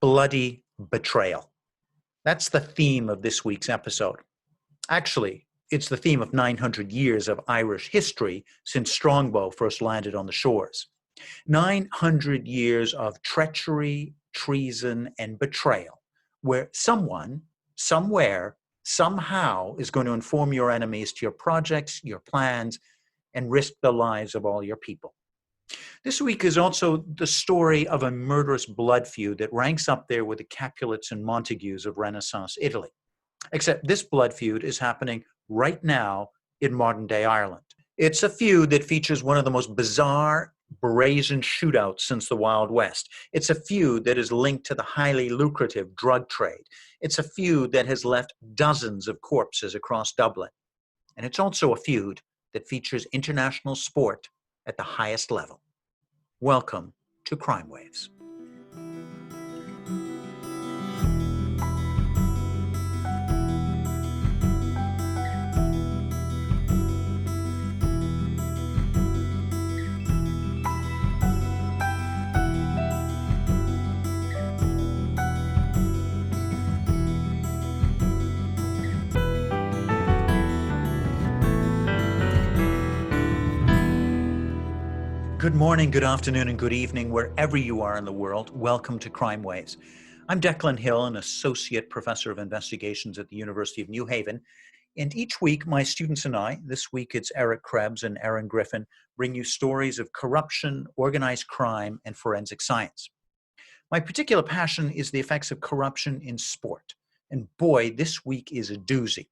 bloody betrayal. That's the theme of this week's episode. Actually, it's the theme of 900 years of Irish history since Strongbow first landed on the shores. 900 years of treachery, treason, and betrayal, where someone, somewhere, somehow is going to inform your enemies to your projects, your plans, and risk the lives of all your people. This week is also the story of a murderous blood feud that ranks up there with the Capulets and Montagues of Renaissance Italy. Except this blood feud is happening right now in modern-day Ireland. It's a feud that features one of the most bizarre, brazen shootouts since the Wild West. It's a feud that is linked to the highly lucrative drug trade. It's a feud that has left dozens of corpses across Dublin. And it's also a feud that features international sport at the highest level. Welcome to Crime Waves. Good morning, good afternoon, and good evening, wherever you are in the world. Welcome to Crime Waves. I'm Declan Hill, an associate professor of investigations at the University of New Haven. And each week, my students and I, this week it's Eric Krebs and Erin Griffin, bring you stories of corruption, organized crime, and forensic science. My particular passion is the effects of corruption in sport. And boy, this week is a doozy.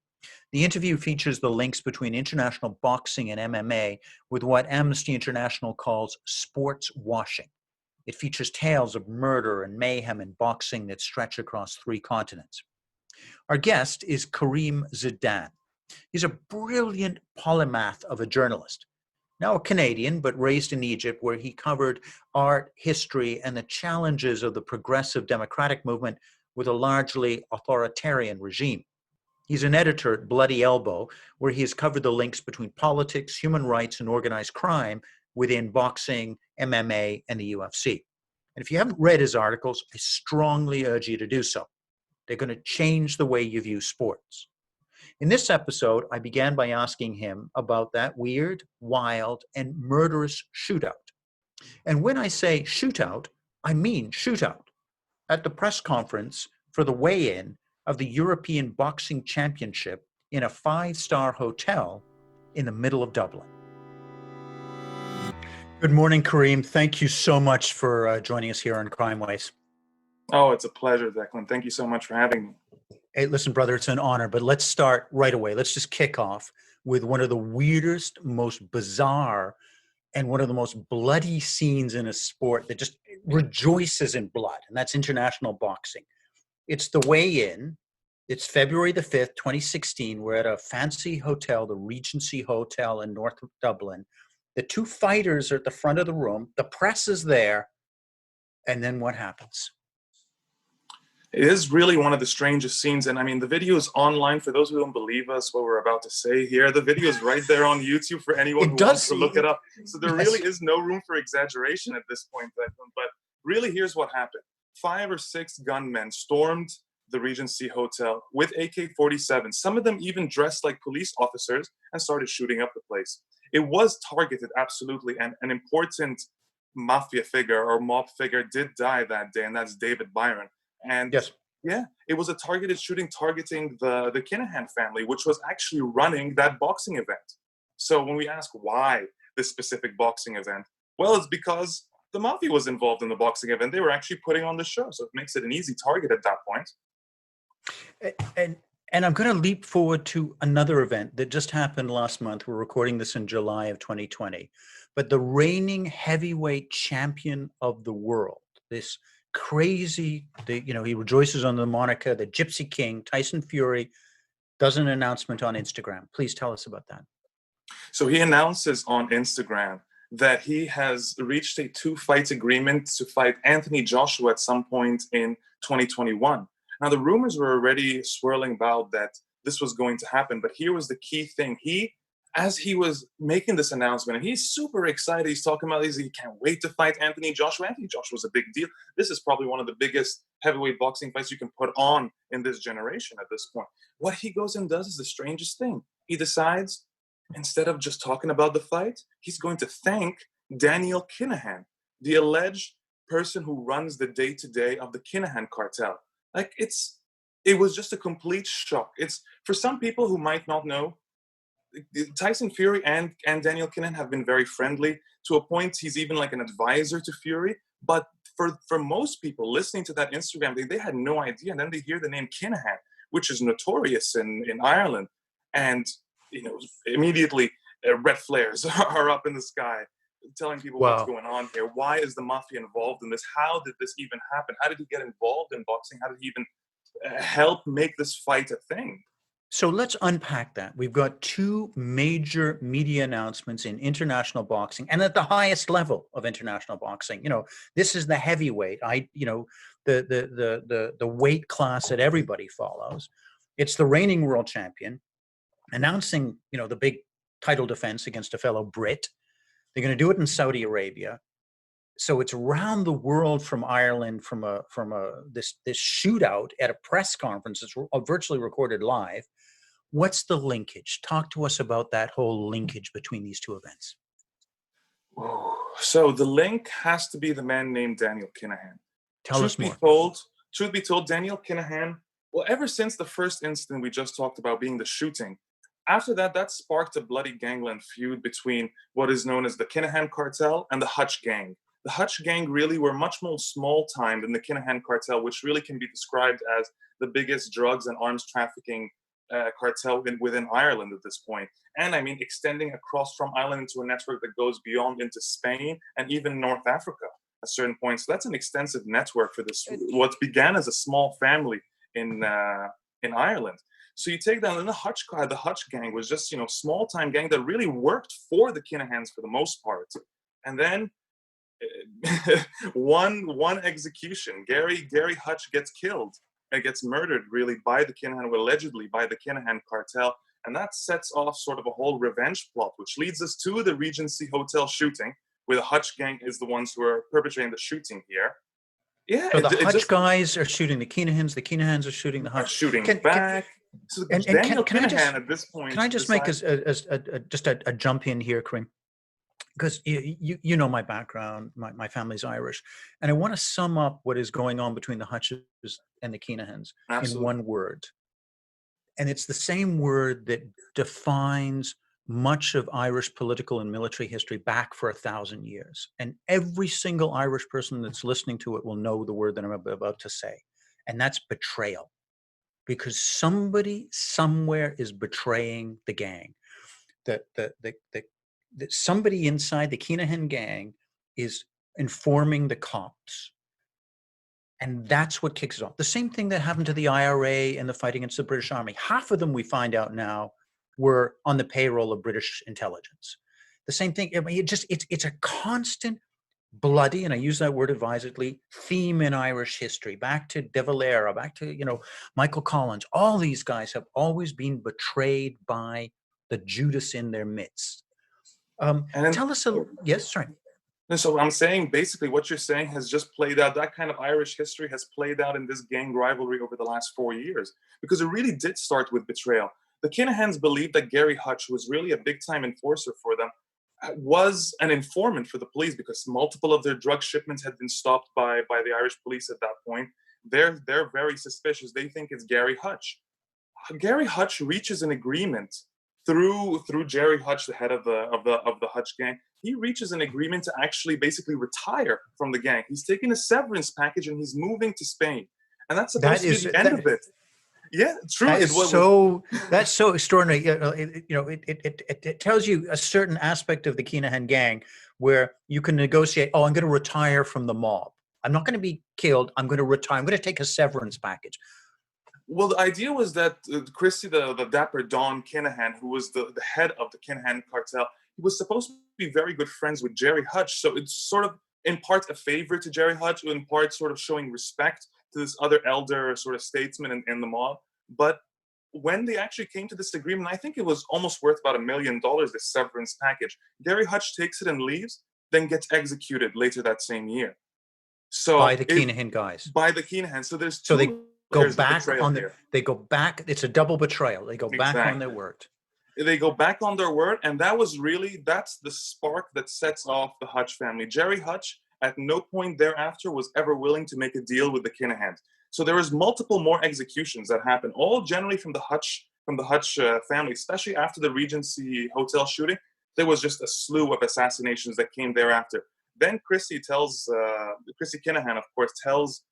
The interview features the links between international boxing and MMA with what Amnesty International calls sports washing. It features tales of murder and mayhem in boxing that stretch across 3 continents. Our guest is Karim Zidan. He's a brilliant polymath of a journalist, now a Canadian, but raised in Egypt, where he covered art, history, and the challenges of the progressive democratic movement with a largely authoritarian regime. He's an editor at Bloody Elbow, where he has covered the links between politics, human rights, and organized crime within boxing, MMA, and the UFC. And if you haven't read his articles, I strongly urge you to do so. They're going to change the way you view sports. In this episode, I began by asking him about that weird, wild, and murderous shootout. And when I say shootout, I mean shootout. At the press conference for the weigh-in of the European Boxing Championship in a 5-star hotel in the middle of Dublin. Good morning, Karim. Thank you so much for joining us here on Crime Waves. Oh, it's a pleasure, Declan. Thank you so much for having me. Hey, listen, brother, it's an honor, but let's start right away. Let's just kick off with one of the weirdest, most bizarre, and one of the most bloody scenes in a sport that just rejoices in blood, and that's international boxing. It's the weigh-in. It's February the 5th, 2016. We're at a fancy hotel, the Regency Hotel in North Dublin. The 2 fighters are at the front of the room. The press is there. And then what happens? It is really one of the strangest scenes. And I mean, the video is online for those who don't believe us, what we're about to say here. The video is right there on YouTube for anyone who wants to look it up. So there really is no room for exaggeration at this point, Declan. But really, here's what happened. 5 or 6 gunmen stormed the Regency Hotel with AK-47. Some of them even dressed like police officers and started shooting up the place. It was targeted, absolutely, and an important mafia figure or mob figure did die that day, and that's David Byron. And yes, yeah, it was a targeted shooting targeting the Kinahan family, which was actually running that boxing event. So when we ask why this specific boxing event, well, it's because the mafia was involved in the boxing event. They were actually putting on the show, so it makes it an easy target at that point. And I'm going to leap forward to another event that just happened last month. We're recording this in July of 2020. But the reigning heavyweight champion of the world, this crazy, he rejoices on the moniker, the Gypsy King, Tyson Fury, does an announcement on Instagram. Please tell us about that. So he announces on Instagram that he has reached a 2-fight agreement to fight Anthony Joshua at some point in 2021. Now, the rumors were already swirling about that this was going to happen, but here was the key thing. As he was making this announcement, and he's super excited, he's talking about he can't wait to fight Anthony Joshua. Anthony Joshua was a big deal. This is probably one of the biggest heavyweight boxing fights you can put on in this generation at this point. What he goes and does is the strangest thing. He decides, instead of just talking about the fight, he's going to thank Daniel Kinahan, the alleged person who runs the day-to-day of the Kinahan cartel. Like, it was just a complete shock. It's, for some people who might not know, Tyson Fury and Daniel Kinahan have been very friendly. To a point, he's even like an advisor to Fury. But for most people listening to that Instagram, they had no idea. And then they hear the name Kinahan, which is notorious in Ireland. And, immediately red flares are up in the sky, telling people what's going on here. Why is the mafia involved in this? How did this even happen? How did he get involved in boxing? How did he even help make this fight a thing? So let's unpack that. We've got two major media announcements in international boxing, and at the highest level of international boxing. This is the heavyweight. The weight class that everybody follows. It's the reigning world champion announcing, the big title defense against a fellow Brit. They're going to do it in Saudi Arabia. So it's around the world from Ireland, from this shootout at a press conference. It's virtually recorded live. What's the linkage? Talk to us about that whole linkage between these two events. So the link has to be the man named Daniel Kinahan. Tell us more. Truth be told, Daniel Kinahan, well, ever since the first incident we just talked about being the shooting, after that sparked a bloody gangland feud between what is known as the Kinahan Cartel and the Hutch gang. The Hutch gang really were much more small-time than the Kinahan Cartel, which really can be described as the biggest drugs and arms trafficking cartel within Ireland at this point. And I mean, extending across from Ireland into a network that goes beyond into Spain and even North Africa at certain points. So that's an extensive network for this, what began as a small family in Ireland. So you take that, and the Hutch gang was just, small-time gang that really worked for the Kinahans for the most part. And then one execution, Gary Hutch gets killed and gets murdered really by the Kinahan, allegedly by the Kinahan cartel. And that sets off sort of a whole revenge plot, which leads us to the Regency Hotel shooting, where the Hutch gang is the ones who are perpetrating the shooting here. Yeah. So the Hutch guys are shooting the Kinahans are shooting the Hutch. Shooting back. So Daniel Kinahan at this point. Can I just make a jump in here, Karim? Because you know my background, my family's Irish, and I want to sum up what is going on between the Hutches and the Kinahans in one word. And it's the same word that defines much of Irish political and military history back for 1,000 years. And every single Irish person that's listening to it will know the word that I'm about to say. And that's betrayal. Because somebody somewhere is betraying the gang. That somebody inside the Kinahan gang is informing the cops. And that's what kicks it off. The same thing that happened to the IRA and the fight against the British Army. Half of them, we find out now, were on the payroll of British intelligence. The same thing. I mean, it's a constant bloody, and I use that word advisedly, theme in Irish history. Back to De Valera, back to Michael Collins. All these guys have always been betrayed by the Judas in their midst. Tell us yes, sorry. And so I'm saying basically what you're saying has just played out. That kind of Irish history has played out in this gang rivalry over the last 4 years, because it really did start with betrayal. The Kinahans believed that Gary Hutch, who was really a big-time enforcer for them, was an informant for the police, because multiple of their drug shipments had been stopped by the Irish police at that point. They're very suspicious. They think it's Gary Hutch. Gary Hutch reaches an agreement through Jerry Hutch, the head of the Hutch gang. He reaches an agreement to actually basically retire from the gang. He's taking a severance package and he's moving to Spain. And that's supposed to be the end of it. Yeah, true. That's so extraordinary. It tells you a certain aspect of the Kinahan gang where you can negotiate. Oh, I'm going to retire from the mob. I'm not going to be killed. I'm going to retire. I'm going to take a severance package. Well, the idea was that Christy, the dapper Don Kinahan, who was the head of the Kinahan cartel, he was supposed to be very good friends with Jerry Hutch. So it's sort of in part a favor to Jerry Hutch, in part sort of showing respect to this other elder sort of statesman in the mob. But when they actually came to this agreement, I think it was almost worth about $1 million, this severance package. Gary Hutch takes it and leaves, then gets executed later that same year. So by the Kinahan guys. By the Kinahan. So there's so two they go back on here. they go back. It's a double betrayal. They go back on their word. They go back on their word, and that's the spark that sets off the Hutch family. Jerry Hutch at no point thereafter was ever willing to make a deal with the Kinahans. So there was multiple more executions that happened, all generally from the Hutch family, especially after the Regency Hotel shooting. There was just a slew of assassinations that came thereafter. Then Chrissy Kinahan, of course, tells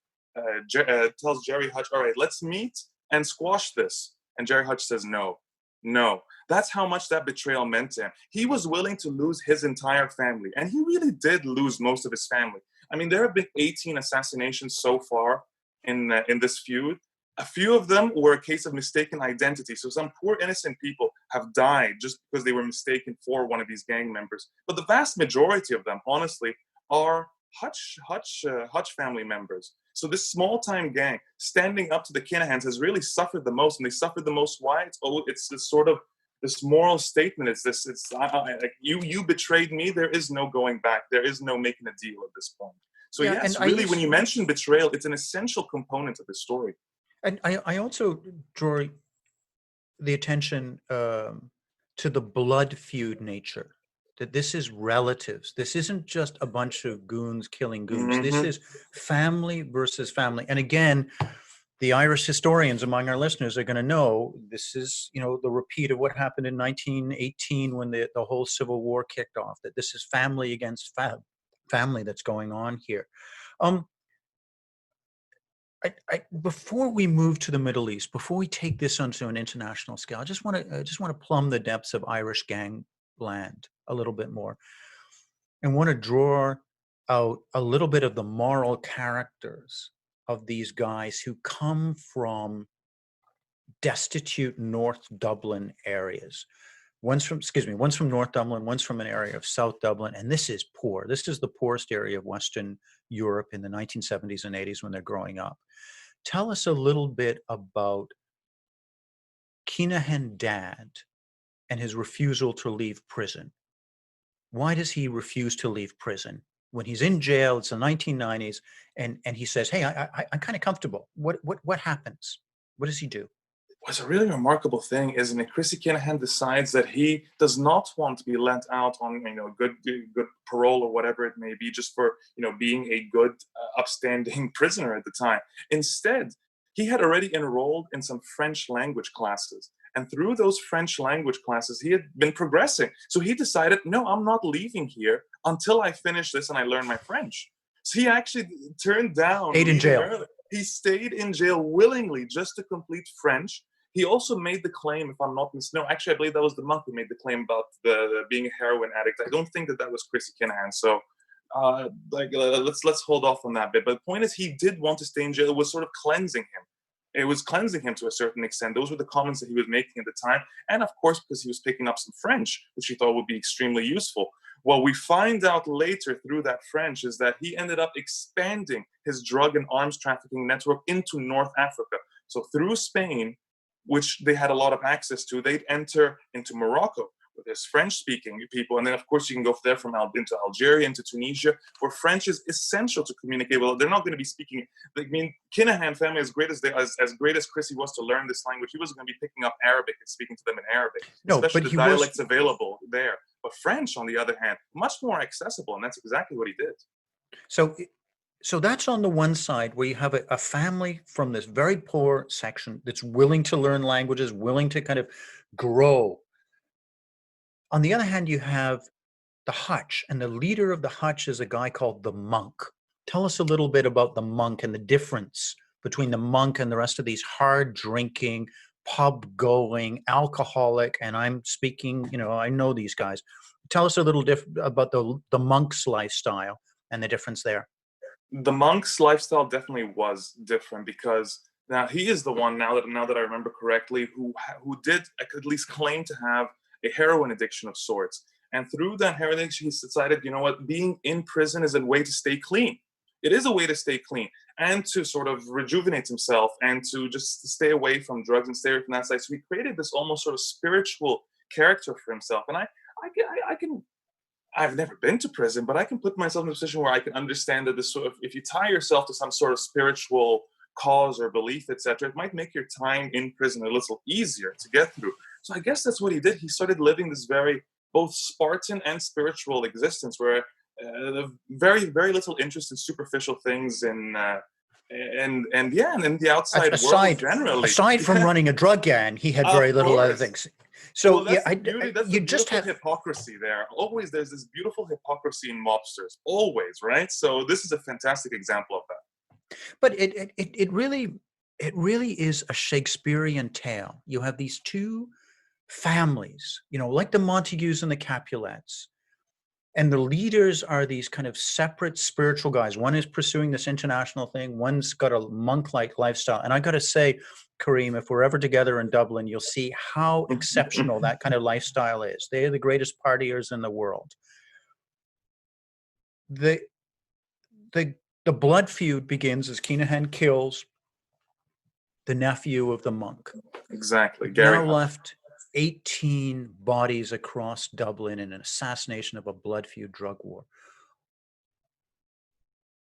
Jerry Hutch, all right, let's meet and squash this. And Jerry Hutch says, no. That's how much that betrayal meant to him. He was willing to lose his entire family, and he really did lose most of his family. I mean, there have been 18 assassinations so far in this feud. A few of them were a case of mistaken identity. So some poor innocent people have died just because they were mistaken for one of these gang members. But the vast majority of them, honestly, are Hutch family members. So this small-time gang standing up to the Kinahans has really suffered the most, and they suffered the most. Why? It's this sort of this moral statement. Like you betrayed me. There is no going back. There is no making a deal at this point. So yes, really, when you mention betrayal, it's an essential component of the story. And I also draw the attention to the blood feud nature, that this is relatives. This isn't just a bunch of goons killing goons. Mm-hmm. This is family versus family. And again, the Irish historians among our listeners are going to know this is, the repeat of what happened in 1918 when the whole Civil War kicked off, that this is family against family that's going on here. Before we move to the Middle East, before we take this onto an international scale, I just want to plumb the depths of Irish gangland a little bit more, and want to draw out a little bit of the moral characters of these guys who come from destitute North Dublin areas. One's from North Dublin, one's from an area of South Dublin, and this is poor. This is the poorest area of Western Europe in the 1970s and 80s when they're growing up. Tell us a little bit about Kinahan dad and his refusal to leave prison. Why does he refuse to leave prison? When he's in jail, it's the 1990s, and he says, hey, I'm kind of comfortable. What happens? What does he do? What's a really remarkable thing is that Chrissy Kinahan decides that he does not want to be let out on good parole or whatever it may be, just for being a good upstanding prisoner at the time. Instead, he had already enrolled in some French language classes, and through those French language classes, he had been progressing. So he decided, no, I'm not leaving here until I finish this and I learn my French. So he actually turned down. Stayed in jail. He stayed in jail willingly just to complete French. He also made the claim, if I'm not mistaken, no, actually, I believe that was the monk who made the claim about the being a heroin addict. I don't think that was Chrissy Kinahan. So, let's hold off on that bit. But the point is, he did want to stay in jail. It was sort of cleansing him. It was cleansing him to a certain extent. Those were the comments that he was making at the time. And of course, because he was picking up some French, which he thought would be extremely useful. What we find out later through that French is that he ended up expanding his drug and arms trafficking network into North Africa. So through Spain, which they had a lot of access to, they'd enter into Morocco, where there's French-speaking people. And then, of course, you can go there into Algeria, into Tunisia, where French is essential to communicate. Well, they're not going to be speaking. I mean, Kinahan family, as great as Chrissy was to learn this language, he wasn't going to be picking up Arabic and speaking to them in Arabic, especially the dialects available there. But French, on the other hand, much more accessible, and that's exactly what he did. So that's on the one side, where you have a family from this very poor section that's willing to learn languages, willing to kind of grow. On the other hand, you have the Hutch, and the leader of the Hutch is a guy called the Monk. Tell us a little bit about the Monk and the difference between the Monk and the rest of these hard-drinking, pub-going, alcoholic, and I'm speaking, I know these guys. Tell us a little about the Monk's lifestyle and the difference there. The Monk's lifestyle definitely was different, because now he is the one, now that I remember correctly, who did at least claim to have a heroin addiction of sorts. And through that heroin addiction, he's decided, being in prison is a way to stay clean. It is a way to stay clean and to sort of rejuvenate himself and to just stay away from drugs and stay away from that side. So he created this almost sort of spiritual character for himself. And I I've never been to prison, but I can put myself in a position where I can understand that this sort of, if you tie yourself to some sort of spiritual cause or belief, etc., it might make your time in prison a little easier to get through. So I guess that's what he did. He started living this very both Spartan and spiritual existence, where very very little interest in superficial things and yeah, and in the outside world generally. Aside from running a drug gang, he had very little other things. So well, that's the beauty. That's the beautiful hypocrisy there. Always, there's this beautiful hypocrisy in mobsters. Always, right? So this is a fantastic example of that. But it really is a Shakespearean tale. You have these two families, like the Montagues and the Capulets, and the leaders are these kind of separate spiritual guys. One is pursuing this international thing. One's got a monk-like lifestyle. And I got to say, Karim, if we're ever together in Dublin, you'll see how exceptional that kind of lifestyle is. They are the greatest partiers in the world. The blood feud begins as Kinahan kills the nephew of the monk. Exactly. Gary now left 18 bodies across Dublin in an assassination of a blood feud drug war.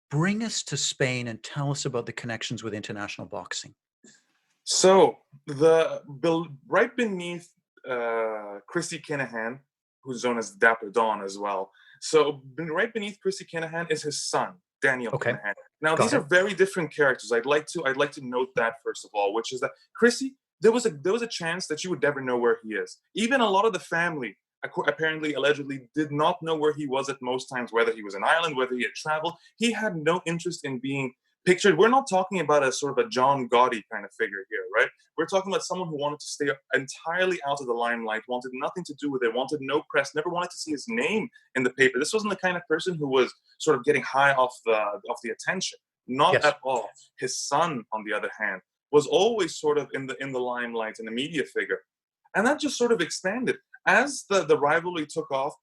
Bring us to Spain and tell us about the connections with international boxing. So right beneath Christy Kinahan, who's known as Dapper Dawn as well. So right beneath Christy Kinahan is his son, Daniel Kinahan. Now these are very different characters. I'd like to note that first of all, which is that Christy, there was a chance that you would never know where he is. Even a lot of the family apparently, allegedly, did not know where he was at most times, whether he was in Ireland, whether he had traveled. He had no interest in being pictured. We're not talking about a sort of a John Gotti kind of figure here, right? We're talking about someone who wanted to stay entirely out of the limelight, wanted nothing to do with it, wanted no press, never wanted to see his name in the paper. This wasn't the kind of person who was sort of getting high off the attention. Not at all. His son, on the other hand, was always sort of in the limelight and a media figure. And that just sort of expanded. As the rivalry took off,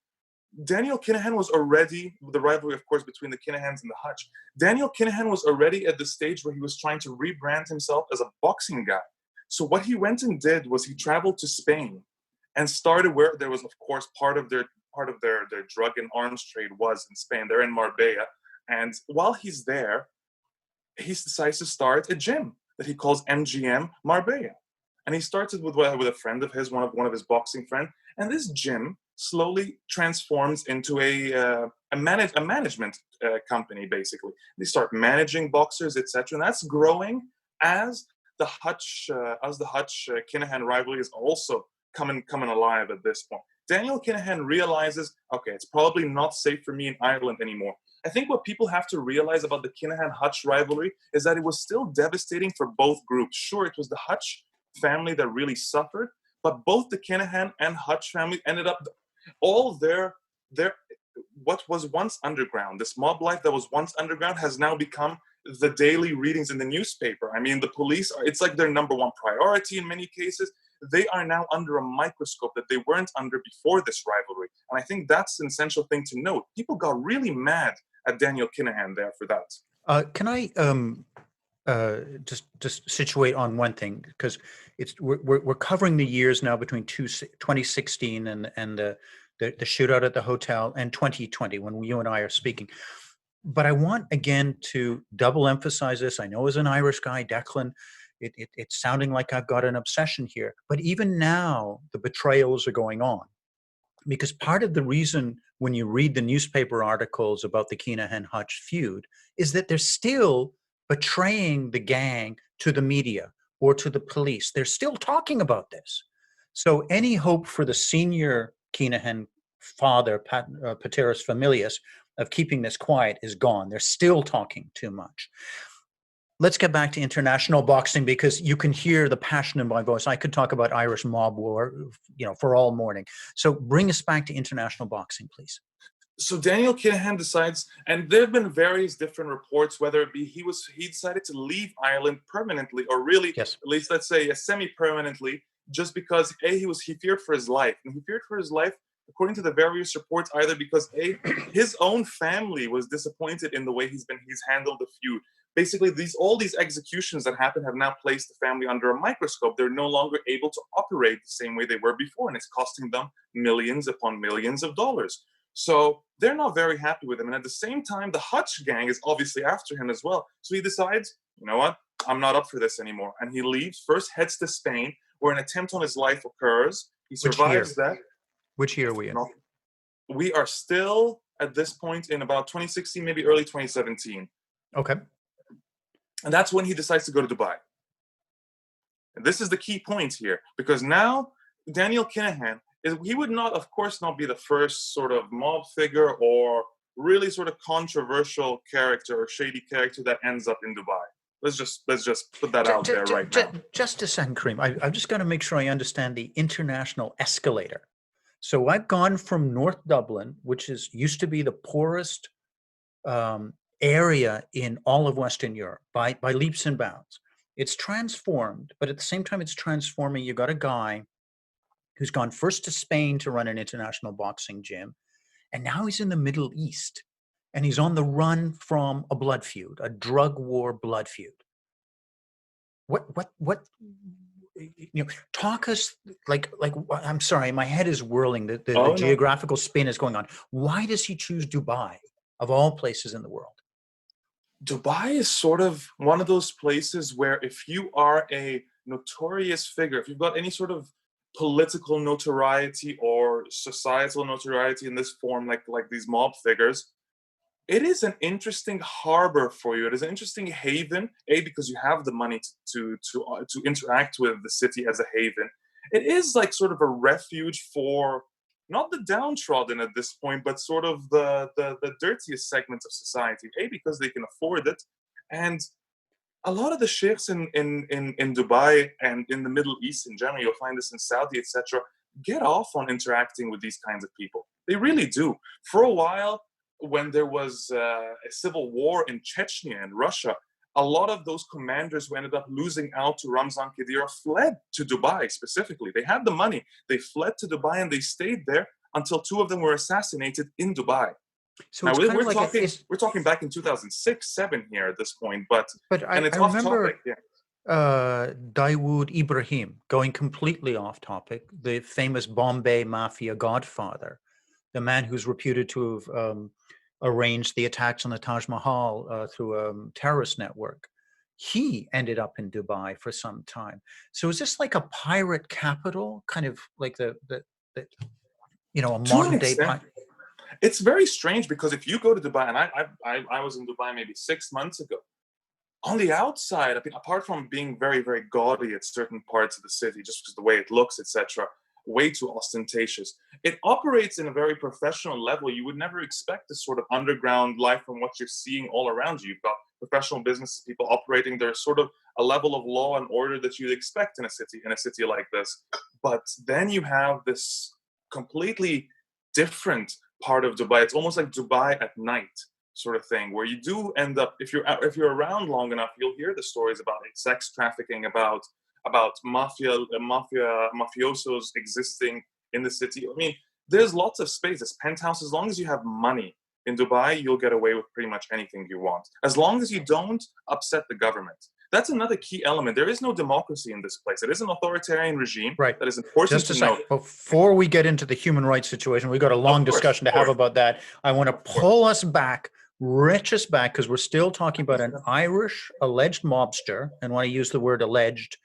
Daniel Kinahan was already, the rivalry, of course, between the Kinahans and the Hutch. Daniel Kinahan was already at the stage where he was trying to rebrand himself as a boxing guy. So what he went and did was he traveled to Spain and started where there was, of course, part of their drug and arms trade was in Spain. They're in Marbella. And while he's there, he decides to start a gym that he calls MGM Marbella. And he started with a friend of his, one of his boxing friends. And this gym slowly transforms into a management company, basically. They start managing boxers, etc. And that's growing as the Hutch Kinahan rivalry is also coming alive at this point. Daniel Kinahan realizes, okay, it's probably not safe for me in Ireland anymore. I think what people have to realize about the Kinahan-Hutch rivalry is that it was still devastating for both groups. Sure, it was the Hutch family that really suffered, but both the Kinahan and Hutch family ended up, all their what was once underground, this mob life that was once underground, has now become the daily readings in the newspaper. I mean, the police it's like their number one priority in many cases. They are now under a microscope that they weren't under before this rivalry. And I think that's an essential thing to note. People got really mad at Daniel Kinahan there for that. Can I just situate on one thing, because we're covering the years now between 2016 and the shootout at the hotel and 2020 when you and I are speaking. But I want again to double emphasize this. I know as an Irish guy, Declan, it's sounding like I've got an obsession here. But even now, the betrayals are going on. Because part of the reason when you read the newspaper articles about the Kinahan-Hutch feud is that they're still betraying the gang to the media or to the police. They're still talking about this. So any hope for the senior Kinahan father, Pateris Familias, of keeping this quiet is gone. They're still talking too much. Let's get back to international boxing, because you can hear the passion in my voice. I could talk about Irish mob war, for all morning. So bring us back to international boxing, please. So Daniel Kinahan decides, and there have been various different reports, whether it be he decided to leave Ireland permanently, or really, at least let's say semi-permanently, just because he feared for his life. And he feared for his life, according to the various reports, either because his own family was disappointed in the way he's handled the feud. Basically, all these executions that happen have now placed the family under a microscope. They're no longer able to operate the same way they were before, and it's costing them millions upon millions of dollars. So they're not very happy with him. And at the same time, the Hutch gang is obviously after him as well. So he decides, you know what, I'm not up for this anymore. And he leaves, first heads to Spain, where an attempt on his life occurs. He survives that. Which year are we in? We are still at this point in about 2016, maybe early 2017. Okay. And that's when he decides to go to Dubai. And this is the key point here, because now Daniel Kinahan, he would not, of course, not be the first sort of mob figure or really sort of controversial character or shady character that ends up in Dubai. Let's just put that out there right now. Just a second, Karim. I've just got to make sure I understand the international escalator. So I've gone from North Dublin, which used to be the poorest area in all of Western Europe by leaps and bounds. It's transformed, but at the same time it's transforming, you got a guy who's gone first to Spain to run an international boxing gym, and now he's in the Middle East, and he's on the run from a blood feud, a drug war blood feud. What talk us like I'm sorry, my head is whirling. The geographical spin is going on. Why does he choose Dubai of all places in the world? Dubai is sort of one of those places where if you are a notorious figure, if you've got any sort of political notoriety or societal notoriety in this form, like these mob figures, it is an interesting harbor for you. It is an interesting haven, because you have the money to interact with the city as a haven. It is like sort of a refuge for not the downtrodden at this point, but sort of the dirtiest segments of society, because they can afford it. And a lot of the sheikhs in Dubai and in the Middle East in general, you'll find this in Saudi, etc., get off on interacting with these kinds of people. They really do. For a while, when there was a civil war in Chechnya and Russia, a lot of those commanders who ended up losing out to Ramzan Kadyrov fled to Dubai specifically. They had the money. They fled to Dubai and they stayed there until two of them were assassinoted in Dubai. So now we're talking back in 2006-07 here at this point, but I remember Dawood Ibrahim, going completely off topic, the famous Bombay mafia godfather, the man who's reputed to have arranged the attacks on the Taj Mahal through a terrorist network. He ended up in Dubai for some time. So is this like a pirate capital, kind of like a modern day pirate? It's very strange, because if you go to Dubai, and I was in Dubai maybe 6 months ago, on the outside, I mean, apart from being very, very gaudy at certain parts of the city, just because the way it looks, etc., way too ostentatious, it operates in a very professional level. You would never expect this sort of underground life from what you're seeing all around you. You've got professional business people operating. There's sort of a level of law and order that you'd expect in a city like this. But then you have this completely different part of Dubai. It's almost like Dubai at night sort of thing, where you do end up, if you're around long enough, you'll hear the stories about sex trafficking, about mafiosos existing in the city. I mean, there's lots of space. It's penthouse. As long as you have money in Dubai, you'll get away with pretty much anything you want, as long as you don't upset the government. That's another key element. There is no democracy in this place. It is an authoritarian regime. Right. That is important to note. Before we get into the human rights situation, we've got a long discussion to have about that. I want to pull us back, reach us back, because we're still talking about an Irish alleged mobster, and when I use the word alleged,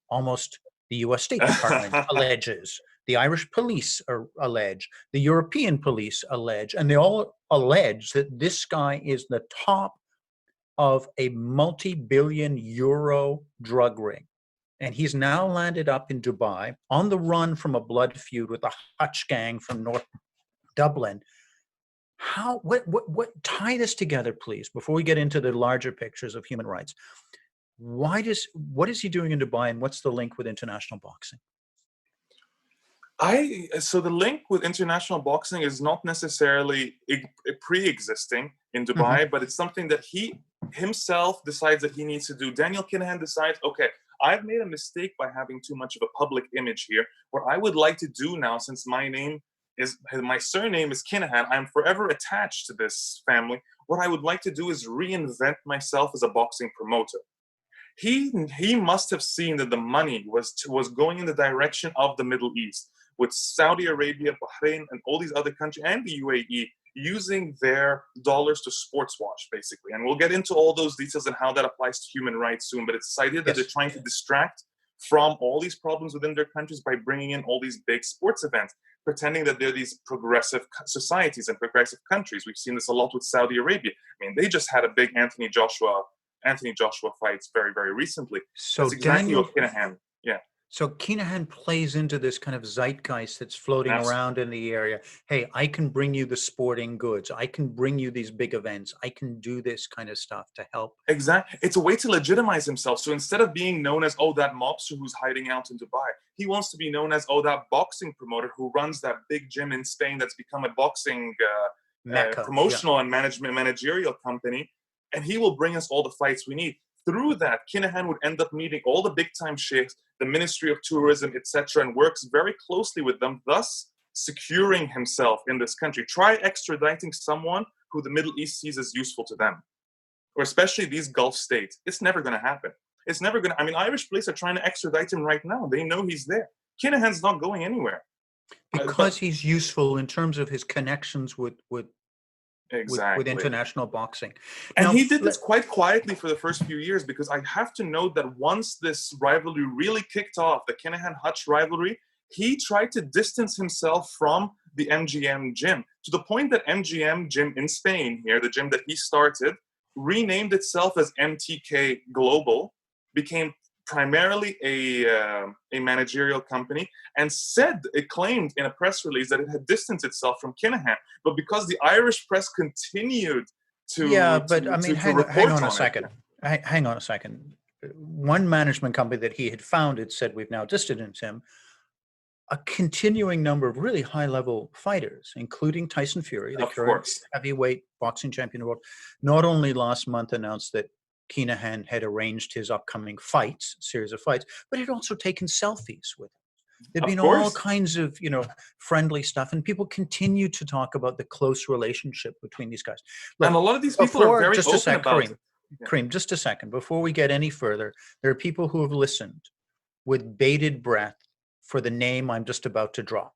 almost the U.S. State Department alleges, the Irish police are alleged, the European police allege, and they all allege that this guy is the top of a multi-billion euro drug ring. And he's now landed up in Dubai on the run from a blood feud with the Hutch gang from North Dublin. What tie this together, please, before we get into the larger pictures of human rights. What is he doing in Dubai, and what's the link with international boxing? So the link with international boxing is not necessarily pre-existing in Dubai, but it's something that he himself decides that he needs to do. Daniel Kinahan decides, okay, I've made a mistake by having too much of a public image here. What I would like to do now, since my surname is Kinahan, I'm forever attached to this family. What I would like to do is reinvent myself as a boxing promoter. He must have seen that the money was going in the direction of the Middle East, with Saudi Arabia, Bahrain, and all these other countries, and the UAE, using their dollars to sports wash, basically. And we'll get into all those details and how that applies to human rights soon. But it's this idea that they're trying to distract from all these problems within their countries by bringing in all these big sports events, pretending that they're these progressive societies and progressive countries. We've seen this a lot with Saudi Arabia. I mean, they just had a big Anthony Joshua fights very, very recently. So that's exactly Daniel, what Kinahan, yeah. So Kinahan plays into this kind of zeitgeist that's floating around in the area. Hey, I can bring you the sporting goods. I can bring you these big events. I can do this kind of stuff to help. Exactly. It's a way to legitimize himself. So instead of being known as, oh, that mobster who's hiding out in Dubai, he wants to be known as, oh, that boxing promoter who runs that big gym in Spain that's become a boxing promotional and managerial company. And he will bring us all the fights we need. Through that, Kinahan would end up meeting all the big-time sheikhs, the Ministry of Tourism, etc., and works very closely with them, thus securing himself in this country. Try extraditing someone who the Middle East sees as useful to them, or especially these Gulf states. It's never going to happen. It's never going to. I mean, Irish police are trying to extradite him right now. They know he's there. Kinahan's not going anywhere. Because he's useful in terms of his connections with international boxing. And he did this quite quietly for the first few years, because I have to note that once this rivalry really kicked off, the Kinahan-Hutch rivalry, he tried to distance himself from the MGM gym, to the point that MGM gym in Spain here, the gym that he started, renamed itself as MTK Global, became primarily a managerial company, and it claimed in a press release that it had distanced itself from Kinahan. But because the Irish press continued to hang on a second. Hang on a second. One management company that he had founded said we've now distanced him. A continuing number of really high-level fighters, including Tyson Fury, the current heavyweight boxing champion of the world, not only last month announced that Kinahan had arranged his upcoming series of fights, but he'd also taken selfies with him. There'd been all kinds of, friendly stuff, and people continue to talk about the close relationship between these guys. Look, and a lot of these people are very open about it. Karim, just a second. Before we get any further, there are people who have listened with bated breath for the name I'm just about to drop.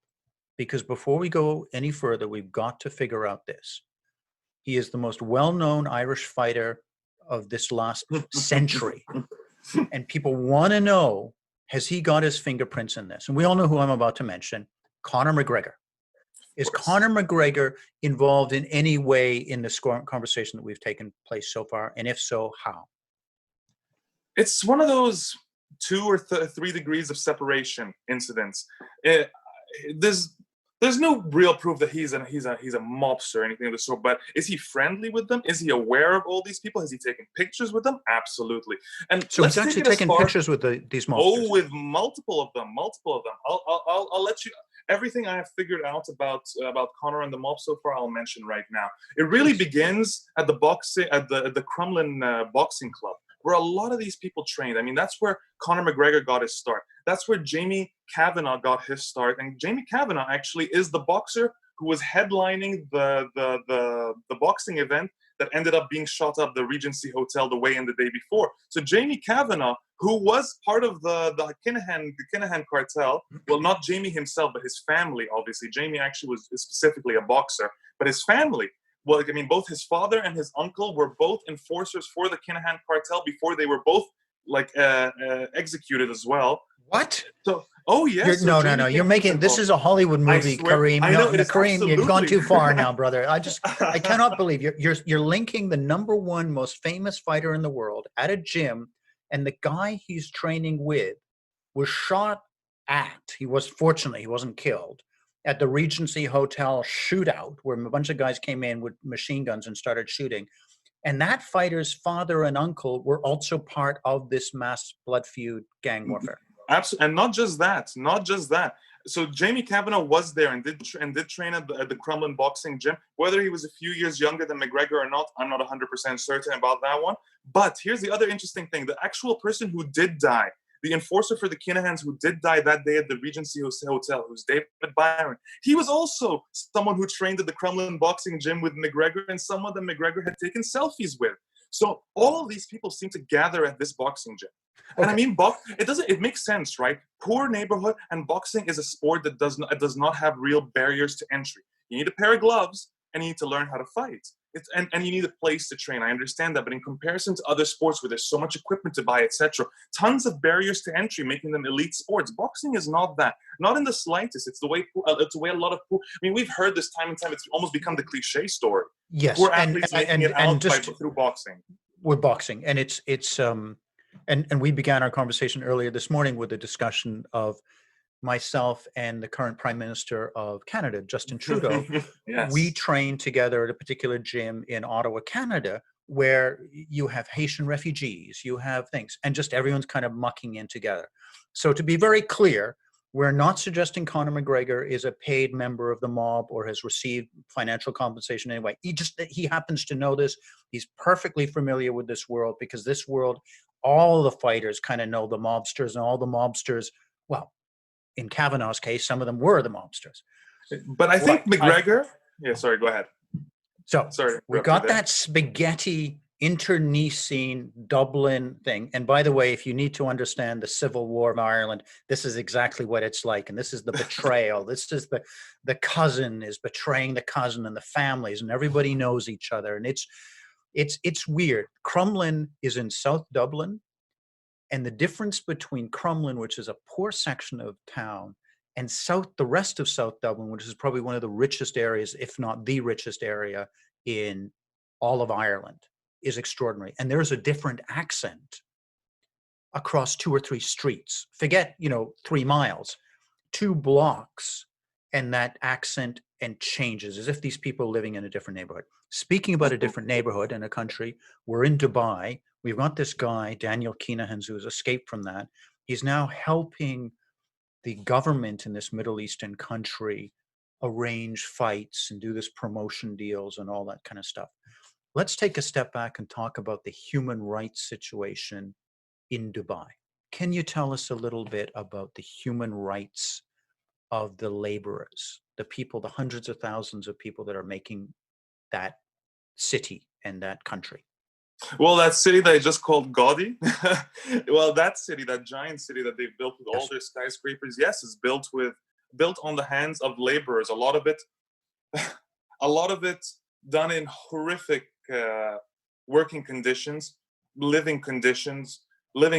Because before we go any further, we've got to figure out this. He is the most well-known Irish fighter of this last century. And people want to know, has he got his fingerprints in this? And we all know who I'm about to mention, Conor McGregor. Is Conor McGregor involved in any way in this conversation that we've taken place so far? And if so, how? It's one of those 2 or 3 degrees of separation incidents. There's no real proof that he's a mobster or anything of the sort. But is he friendly with them? Is he aware of all these people? Has he taken pictures with them? Absolutely. And so he's actually taken pictures with these mobsters. Oh, with multiple of them. I'll let you. Everything I have figured out about Conor and the mob so far, I'll mention right now. It really begins at the Crumlin Boxing Club, where a lot of these people trained. I mean, that's where Conor McGregor got his start. That's where Jamie Kavanagh got his start. And Jamie Kavanagh actually is the boxer who was headlining the boxing event that ended up being shot up the Regency Hotel the day before. So Jamie Kavanagh, who was part of the Kinahan cartel, well, not Jamie himself, but his family, obviously. Jamie actually was specifically a boxer, but his family, well, I mean, both his father and his uncle were both enforcers for the Kinahan cartel before they were both executed as well. What? So, oh yes. No. You're making this is a Hollywood movie, Karim. I know, Karim, you've gone too far now, brother. I cannot believe you're linking the number one most famous fighter in the world at a gym, and the guy he's training with was shot at. Fortunately, he wasn't killed at the Regency Hotel shootout, where a bunch of guys came in with machine guns and started shooting. And that fighter's father and uncle were also part of this mass blood feud gang warfare. Absolutely, and not just that. So Jamie Kavanagh was there and did train at the Crumlin Boxing Gym. Whether he was a few years younger than McGregor or not, I'm not 100% certain about that one. But here's the other interesting thing: the actual person who did die, the enforcer for the Kinahans who did die that day at the Regency Hotel, who's David Byron, he was also someone who trained at the Crumlin Boxing Gym with McGregor, and someone that McGregor had taken selfies with. So all of these people seem to gather at this boxing gym. Okay. And I mean, it makes sense, right? Poor neighborhood, and boxing is a sport that does not have real barriers to entry. You need a pair of gloves, and you need to learn how to fight. And you need a place to train. I understand that, but in comparison to other sports where there's so much equipment to buy, etc., tons of barriers to entry, making them elite sports. Boxing is not that, not in the slightest. It's the way a lot of poor. I mean, we've heard this time and time. It's almost become the cliche story. Yes, poor athletes making it out through boxing. With boxing, and it's and we began our conversation earlier this morning with a discussion of myself and the current Prime Minister of Canada, Justin Trudeau. Yes. We trained together at a particular gym in Ottawa, Canada, where you have Haitian refugees, you have things, and just everyone's kind of mucking in together. So to be very clear, we're not suggesting Conor McGregor is a paid member of the mob or has received financial compensation anyway. He happens to know this. He's perfectly familiar with this world, because this world, all the fighters kind of know the mobsters, and all the mobsters, well, in Kavanaugh's case, some of them were the mobsters. But I think McGregor... Yeah, sorry, go ahead. So we got that spaghetti internecine Dublin thing. And by the way, if you need to understand the Civil War of Ireland, this is exactly what it's like. And this is the betrayal. This is the cousin is betraying the cousin, and the families, and everybody knows each other. And it's weird. Crumlin is in South Dublin. And the difference between Crumlin, which is a poor section of town, and the rest of South Dublin, which is probably one of the richest areas, if not the richest area in all of Ireland, is extraordinary. And there's a different accent across 2 or 3 streets. Forget, 3 miles, 2 blocks, and that accent and changes, as if these people are living in a different neighborhood. Speaking about a different neighborhood in a country, we're in Dubai. We've got this guy, Daniel Kinahan, who has escaped from that. He's now helping the government in this Middle Eastern country arrange fights and do this promotion deals and all that kind of stuff. Let's take a step back and talk about the human rights situation in Dubai. Can you tell us a little bit about the human rights of the laborers, the people, the hundreds of thousands of people that are making that city and that country? Well, that city that I just called Gaudi, well, that city, that giant city that they've built with all their skyscrapers, yes, is built on the hands of laborers. A lot of it done in horrific working conditions, living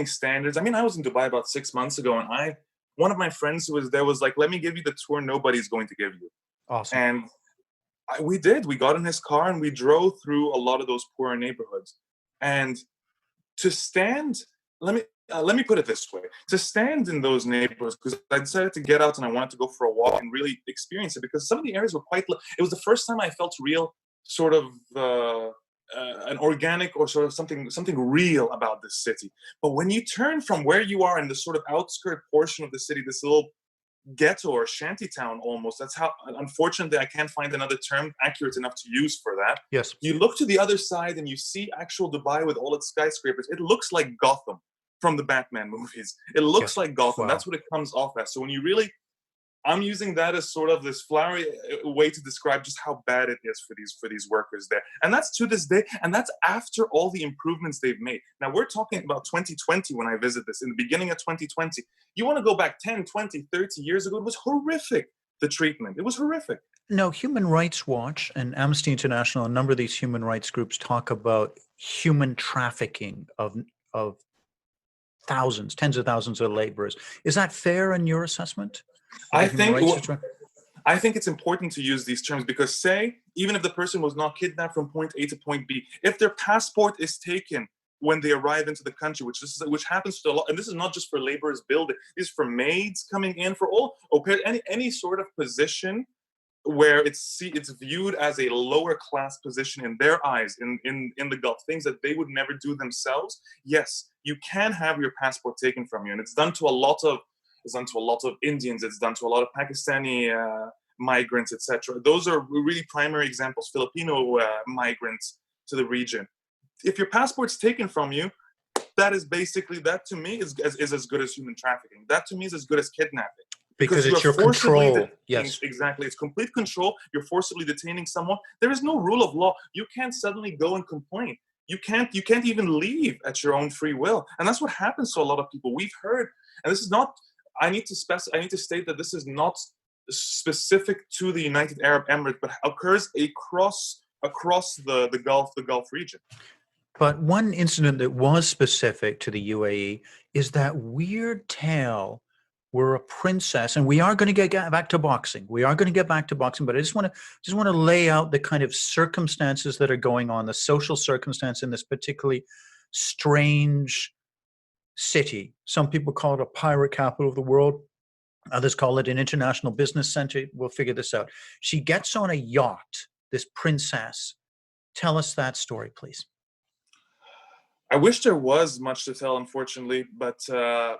standards. I mean, I was in Dubai about 6 months ago, and one of my friends who was there was like, "Let me give you the tour nobody's going to give you." Awesome. And we did. We got in his car and we drove through a lot of those poorer neighborhoods. And to stand, let me put it this way: to stand in those neighborhoods, because I decided to get out and I wanted to go for a walk and really experience it, because some of the areas were it was the first time I felt real sort of an organic or sort of something real about this city. But when you turn from where you are in the sort of outskirt portion of the city, this little ghetto or shanty town almost, that's how, unfortunately, I can't find another term accurate enough to use for that. Yes. You look to the other side and you see actual Dubai with all its skyscrapers. It looks like Gotham from the Batman movies. It looks like Gotham. Wow. That's what it comes off as. So when you really, I'm using that as sort of this flowery way to describe just how bad it is for these workers there. And that's to this day, and that's after all the improvements they've made. Now, we're talking about 2020 when I visit this, in the beginning of 2020. You want to go back 10, 20, 30 years ago, it was horrific, the treatment. It was horrific. No, Human Rights Watch and Amnesty International, a number of these human rights groups talk about human trafficking of thousands, tens of thousands of laborers. Is that fair in your assessment? I think it's important to use these terms because, say, even if the person was not kidnapped from point A to point B, if their passport is taken when they arrive into the country, which happens to a lot, and this is not just for laborers building, this is for maids coming in, for all au pair, any sort of position where it's viewed as a lower class position in their eyes, in the Gulf, things that they would never do themselves. Yes, you can have your passport taken from you, and it's done to a lot of Indians. It's done to a lot of Pakistani migrants, etc. Those are really primary examples. Filipino migrants to the region. If your passport's taken from you, that to me is as good as human trafficking. That to me is as good as kidnapping. Because it's your control. Yes, exactly. It's complete control. You're forcibly detaining someone. There is no rule of law. You can't suddenly go and complain. you can't even leave at your own free will. And that's what happens to a lot of people. We've heard, and this is not, I need to state that this is not specific to the United Arab Emirates, but occurs across the Gulf region. But one incident that was specific to the UAE is that weird tale where a princess, and we are going to get back to boxing. We are going to get back to boxing, but I just want to lay out the kind of circumstances that are going on, the social circumstance in this particularly strange city. Some people call it a pirate capital of the world. Others call it an international business center. We'll figure this out. She gets on a yacht, this princess. Tell us that story, please. I wish there was much to tell, unfortunately, but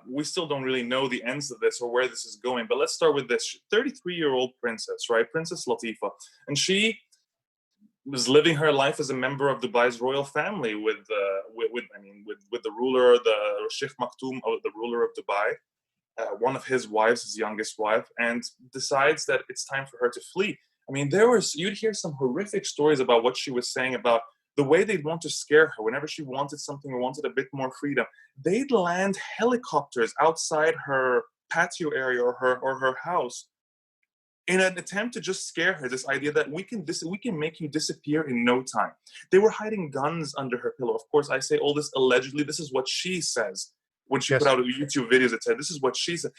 we still don't really know the ends of this or where this is going. But let's start with this 33-year-old princess, right? Princess Lotifa. And she was living her life as a member of Dubai's royal family with the ruler, the Sheikh Maktoum, the ruler of Dubai, one of his wives, his youngest wife, and decides that it's time for her to flee. I mean, you'd hear some horrific stories about what she was saying about the way they'd want to scare her whenever she wanted something or wanted a bit more freedom. They'd land helicopters outside her patio area or her house in an attempt to just scare her. This idea that we can make you disappear in no time. They were hiding guns under her pillow. Of course, I say all this allegedly. This is what she says. When she put out YouTube videos, it said, this is what she said.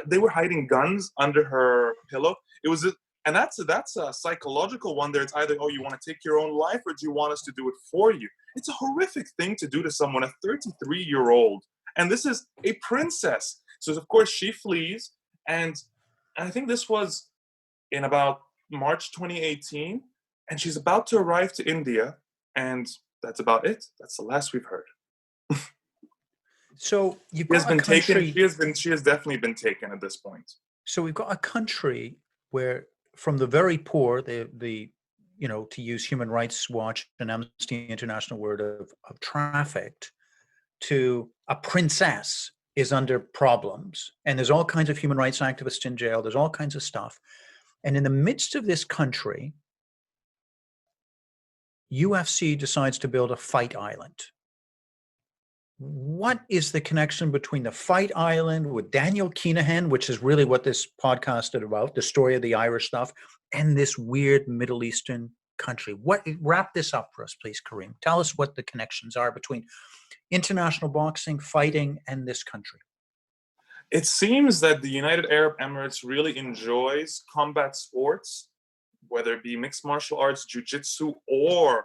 They were hiding guns under her pillow. And that's a psychological one there. It's either, oh, you want to take your own life or do you want us to do it for you? It's a horrific thing to do to someone, a 33-year-old. And this is a princess. So, of course, she flees. And I think this was in about March 2018. And she's about to arrive to India. And that's about it. That's the last we've heard. So you've got a country. She has definitely been taken at this point. So we've got a country where, from the very poor, the to use Human Rights Watch and Amnesty International word of trafficked, to a princess is under problems, and there's all kinds of human rights activists in jail. There's all kinds of stuff, and in the midst of this country, UFC decides to build a fight island. What is the connection between the fight island with Daniel Kinahan, which is really what this podcast is about, the story of the Irish stuff, and this weird Middle Eastern country? Wrap this up for us, please, Karim. Tell us what the connections are between international boxing, fighting, and this country. It seems that the United Arab Emirates really enjoys combat sports, whether it be mixed martial arts, jiu-jitsu, or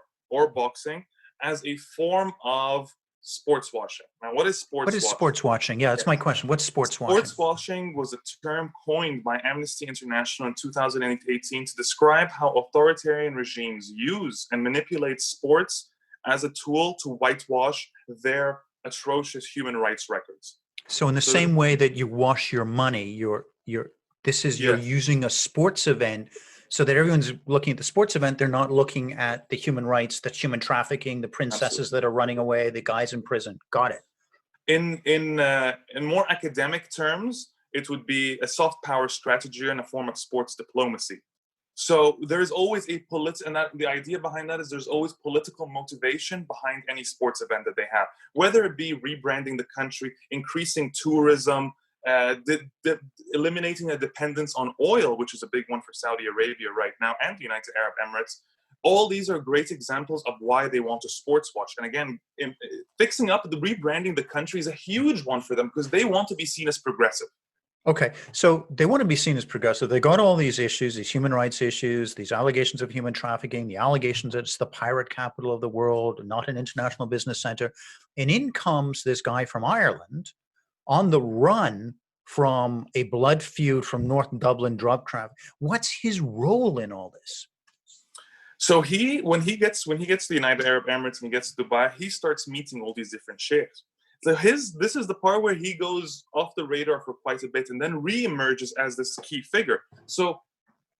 boxing, as a form of sports washing. Now, what is sports washing? Sports washing? Yeah, that's my question. What's sports washing? Sports washing was a term coined by Amnesty International in 2018 to describe how authoritarian regimes use and manipulate sports as a tool to whitewash their atrocious human rights records. So in the same way that you wash your money, you're using a sports event so that everyone's looking at the sports event. They're not looking at the human rights, the human trafficking, the princesses that are running away, the guys in prison. Got it. In more academic terms, it would be a soft power strategy and a form of sports diplomacy. So there's always the idea behind that is there's always political motivation behind any sports event that they have, whether it be rebranding the country, increasing tourism, eliminating a dependence on oil, which is a big one for Saudi Arabia right now, and the United Arab Emirates. All these are great examples of why they want to sports watch. And again, fixing up the rebranding the country is a huge one for them because they want to be seen as progressive. Okay, so they want to be seen as progressive. They got all these issues, these human rights issues, these allegations of human trafficking, the allegations that it's the pirate capital of the world, not an international business center. And in comes this guy from Ireland on the run from a blood feud from North Dublin drug traffic. What's his role in all this? So when he gets to the United Arab Emirates and he gets to Dubai, he starts meeting all these different sheikhs. So this is the part where he goes off the radar for quite a bit and then re-emerges as this key figure. So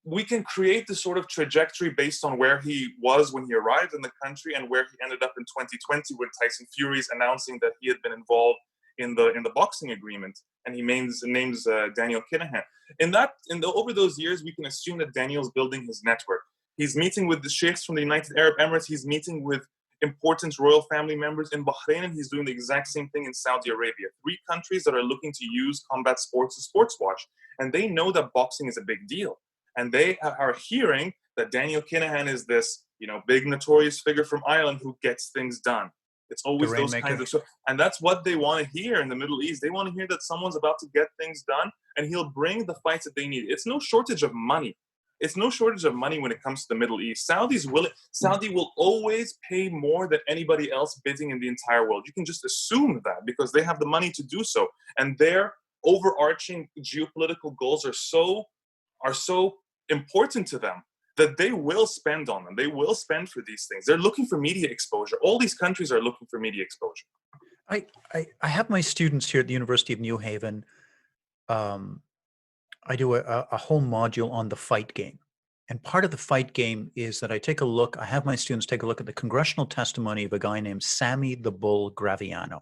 we can create this sort of trajectory based on where he was when he arrived in the country and where he ended up in 2020 when Tyson Fury's announcing that he had been involved in the boxing agreement, and he names Daniel Kinahan. Over those years, we can assume that Daniel's building his network. He's meeting with the sheikhs from the United Arab Emirates. He's meeting with important royal family members in Bahrain, and he's doing the exact same thing in Saudi Arabia. 3 countries that are looking to use combat sports to sports watch. And they know that boxing is a big deal. And they are hearing that Daniel Kinahan is this, big notorious figure from Ireland who gets things done. It's always those kinds of stuff. And that's what they want to hear in the Middle East. They want to hear that someone's about to get things done, and he'll bring the fights that they need. It's no shortage of money. It's no shortage of money when it comes to the Middle East. Saudi will always pay more than anybody else bidding in the entire world. You can just assume that because they have the money to do so. And their overarching geopolitical goals are so important to them that they will spend on them. They will spend for these things. They're looking for media exposure. All these countries are looking for media exposure. I have my students here at the University of New Haven. I do a whole module on the fight game. And part of the fight game is that I have my students take a look at the congressional testimony of a guy named Sammy the Bull Graviano.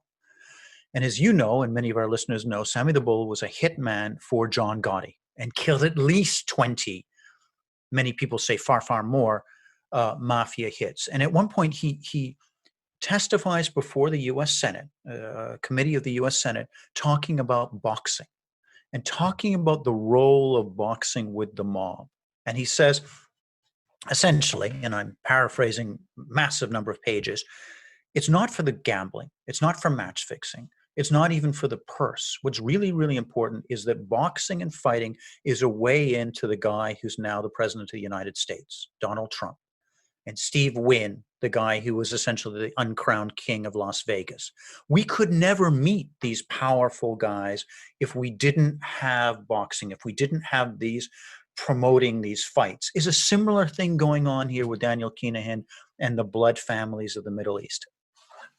And as you know, and many of our listeners know, Sammy the Bull was a hitman for John Gotti and killed at least 20, many people say far, far more, mafia hits. And at one point, he testifies before the U.S. Senate, a committee of the U.S. Senate, talking about boxing and talking about the role of boxing with the mob. And he says, essentially, and I'm paraphrasing massive number of pages, it's not for the gambling. It's not for match fixing. It's not even for the purse. What's really, really important is that boxing and fighting is a way into the guy who's now the president of the United States, Donald Trump, and Steve Wynn, the guy who was essentially the uncrowned king of Las Vegas. We could never meet these powerful guys if we didn't have boxing, if we didn't have these promoting these fights. Is a similar thing going on here with Daniel Kinahan and the blood families of the Middle East?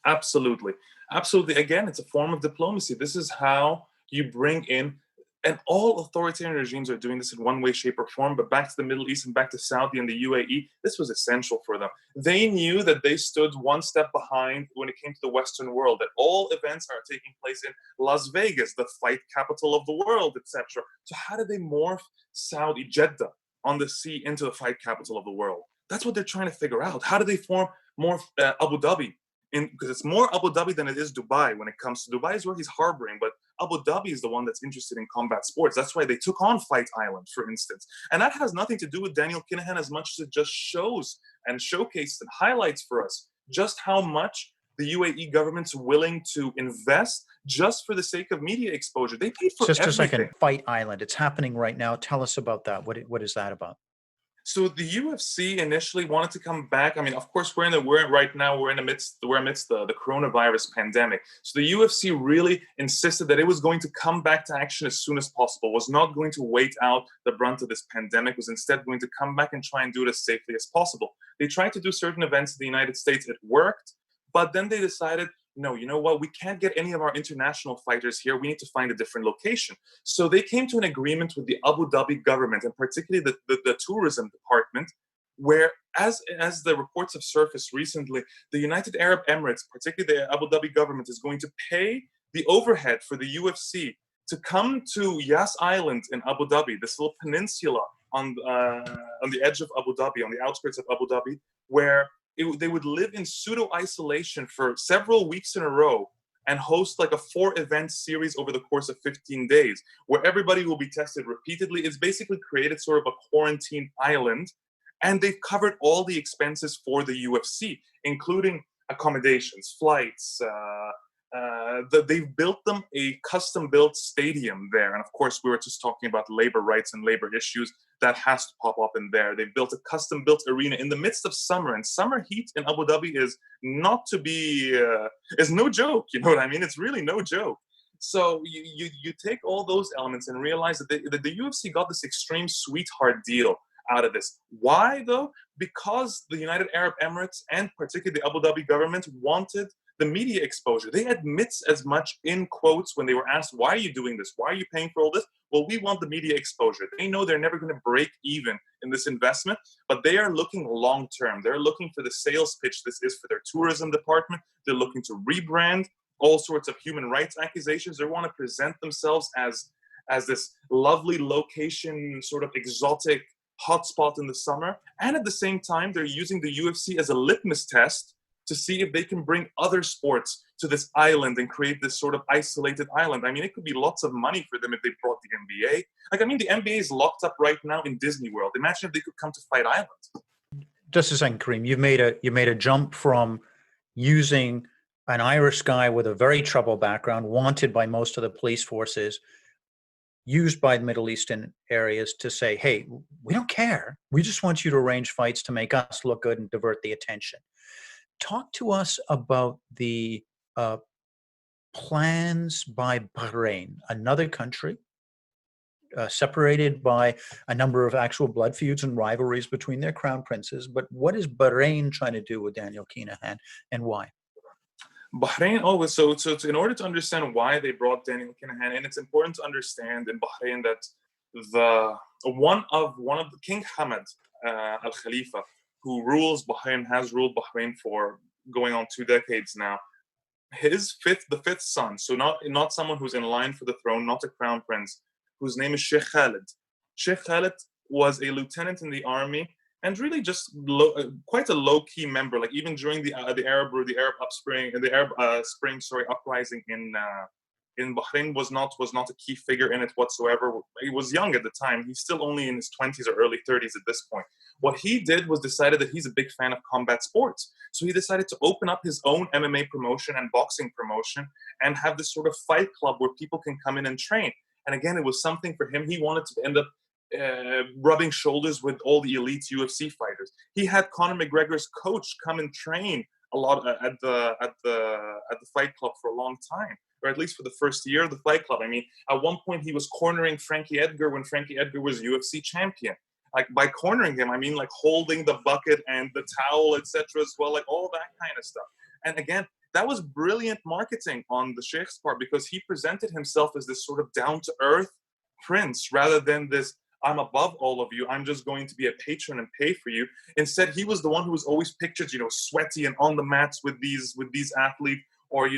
Absolutely. Absolutely. Again, it's a form of diplomacy. This is how you bring in, and all authoritarian regimes are doing this in one way, shape, or form, but back to the Middle East and back to Saudi and the UAE, this was essential for them. They knew that they stood one step behind when it came to the Western world, that all events are taking place in Las Vegas, the fight capital of the world, etc. So how did they morph Saudi, Jeddah, on the sea into the fight capital of the world? That's what they're trying to figure out. How do they morph Abu Dhabi? Because it's more Abu Dhabi than it is Dubai when it comes to Dubai is where he's harboring, but Abu Dhabi is the one that's interested in combat sports. That's why they took on Fight Island, for instance. And that has nothing to do with Daniel Kinahan as much as it just shows and showcases and highlights for us just how much the UAE government's willing to invest just for the sake of media exposure. They paid for just everything. A second, Fight Island. It's happening right now. Tell us about that. What is that about? So the UFC initially wanted to come back. I mean, of course, we're amidst the coronavirus pandemic. So the UFC really insisted that it was going to come back to action as soon as possible, was not going to wait out the brunt of this pandemic, was instead going to come back and try and do it as safely as possible. They tried to do certain events in the United States. It worked, but then they decided, no, you know what? We can't get any of our international fighters here. We need to find a different location. So they came to an agreement with the Abu Dhabi government, and particularly the tourism department, where, as the reports have surfaced recently, the United Arab Emirates, particularly the Abu Dhabi government, is going to pay the overhead for the UFC to come to Yas Island in Abu Dhabi, this little peninsula on the edge of Abu Dhabi, on the outskirts of Abu Dhabi, where they would live in pseudo-isolation for several weeks in a row and host like a 4-event series over the course of 15 days, where everybody will be tested repeatedly. It's basically created sort of a quarantine island, and they've covered all the expenses for the UFC, including accommodations, flights. They've built them a custom-built stadium there. And of course, we were just talking about labor rights and labor issues. That has to pop up in there. They've built a custom-built arena in the midst of summer. And summer heat in Abu Dhabi is is no joke. You know what I mean? It's really no joke. So you take all those elements and realize that the UFC got this extreme sweetheart deal out of this. Why, though? Because the United Arab Emirates and particularly the Abu Dhabi government wanted the media exposure. They admit as much in quotes when they were asked, why are you doing this? Why are you paying for all this? Well, we want the media exposure. They know they're never going to break even in this investment, but they are looking long term. They're looking for the sales pitch this is for their tourism department. They're looking to rebrand all sorts of human rights accusations. They want to present themselves as this lovely location, sort of exotic hotspot in the summer. And at the same time, they're using the UFC as a litmus test to see if they can bring other sports to this island and create this sort of isolated island. I mean, it could be lots of money for them if they brought the NBA. Like, I mean, the NBA is locked up right now in Disney World. Imagine if they could come to Fight Island. Just a second, Karim. You made a jump from using an Irish guy with a very troubled background, wanted by most of the police forces, used by the Middle Eastern areas to say, hey, we don't care. We just want you to arrange fights to make us look good and divert the attention. Talk to us about the plans by Bahrain, another country separated by a number of actual blood feuds and rivalries between their crown princes. But what is Bahrain trying to do with Daniel Kinahan, and why? Bahrain always, so in order to understand why they brought Daniel Kinahan, and it's important to understand in Bahrain that the one of the King Hamad al Khalifa, who rules Bahrain, has ruled Bahrain for going on 2 decades now. The fifth son, so not someone who's in line for the throne, not a crown prince, whose name is Sheikh Khalid. Sheikh Khalid was a lieutenant in the army, and really just quite a low-key member. Like, even during the Arab Spring uprising in Bahrain was not a key figure in it whatsoever. He was young at the time. He's still only in his 20s or early 30s at this point. What he did was decided that he's a big fan of combat sports. So he decided to open up his own MMA promotion and boxing promotion and have this sort of fight club where people can come in and train. And again, it was something for him. He wanted to end up rubbing shoulders with all the elite UFC fighters. He had Conor McGregor's coach come and train a lot at the fight club for a long time, or at least for the first year of the fight club. I mean, at one point he was cornering Frankie Edgar when Frankie Edgar was UFC champion. Like, by cornering him, I mean, like, holding the bucket and the towel, etc. as well, like all that kind of stuff. And again, that was brilliant marketing on the Sheikh's part, because he presented himself as this sort of down-to-earth prince rather than this, I'm above all of you, I'm just going to be a patron and pay for you. Instead, he was the one who was always pictured, sweaty and on the mats with these athletes, or,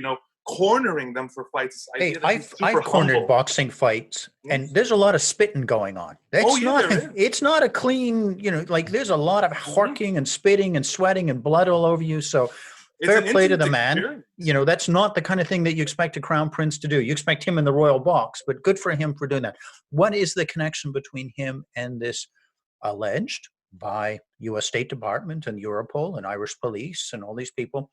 cornering them for fights. Hey, I've cornered boxing fights, and there's a lot of spitting going on. It's not a clean, like, there's a lot of harking and spitting and sweating and blood all over you. So fair play to the man. That's not the kind of thing that you expect a crown prince to do. You expect him in the royal box, but good for him for doing that. What is the connection between him and this alleged by U.S. State Department and Europol and Irish police and all these people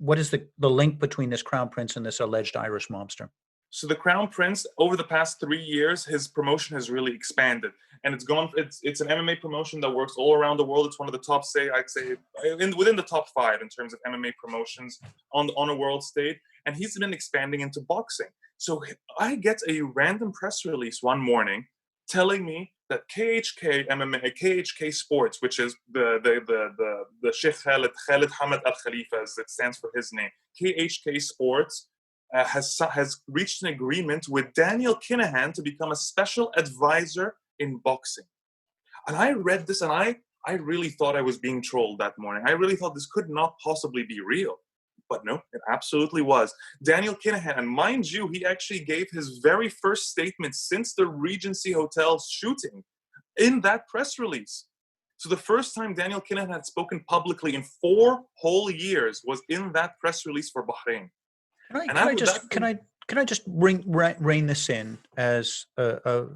what is the link between this crown prince and this alleged Irish mobster? So the crown prince, over the past 3 years, his promotion has really expanded, and it's an MMA promotion that works all around the world. It's one of the top, within the top 5 in terms of MMA promotions on a world stage, and he's been expanding into boxing. So I get a random press release one morning telling me that KHK MMA, KHK Sports, which is the Sheikh Khalid Hamad Al Khalifa, as it stands for his name, KHK Sports has reached an agreement with Daniel Kinahan to become a special advisor in boxing. And I read this, and I really thought I was being trolled that morning. I really thought this could not possibly be real. But no, it absolutely was. Daniel Kinahan, and mind you, he actually gave his very first statement since the Regency Hotel shooting in that press release. So the first time Daniel Kinahan had spoken publicly in 4 whole years was in that press release for Bahrain. Can I just rein this in as a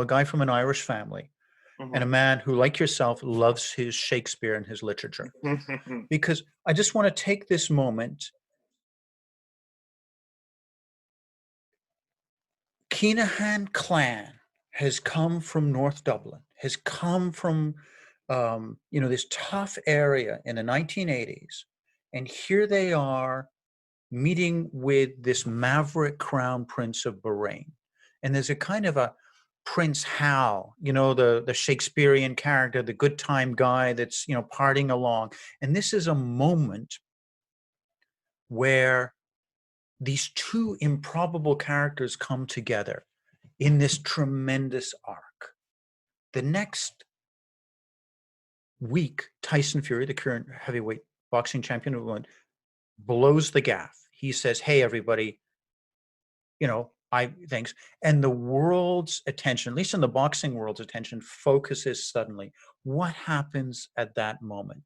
guy from an Irish family, mm-hmm. and a man who, like yourself, loves his Shakespeare and his literature, because I just want to take this moment. Kinahan clan has come from North Dublin, has come from this tough area in the 1980s, and here they are meeting with this maverick crown prince of Bahrain. And there's a kind of a Prince Hal, the Shakespearean character, the good time guy that's, partying along. And this is a moment where these two improbable characters come together in this tremendous arc. The next week, Tyson Fury, the current heavyweight boxing champion of the world, blows the gaff. He says, hey, everybody, thanks. And the world's attention, at least in the boxing world's attention, focuses suddenly. What happens at that moment?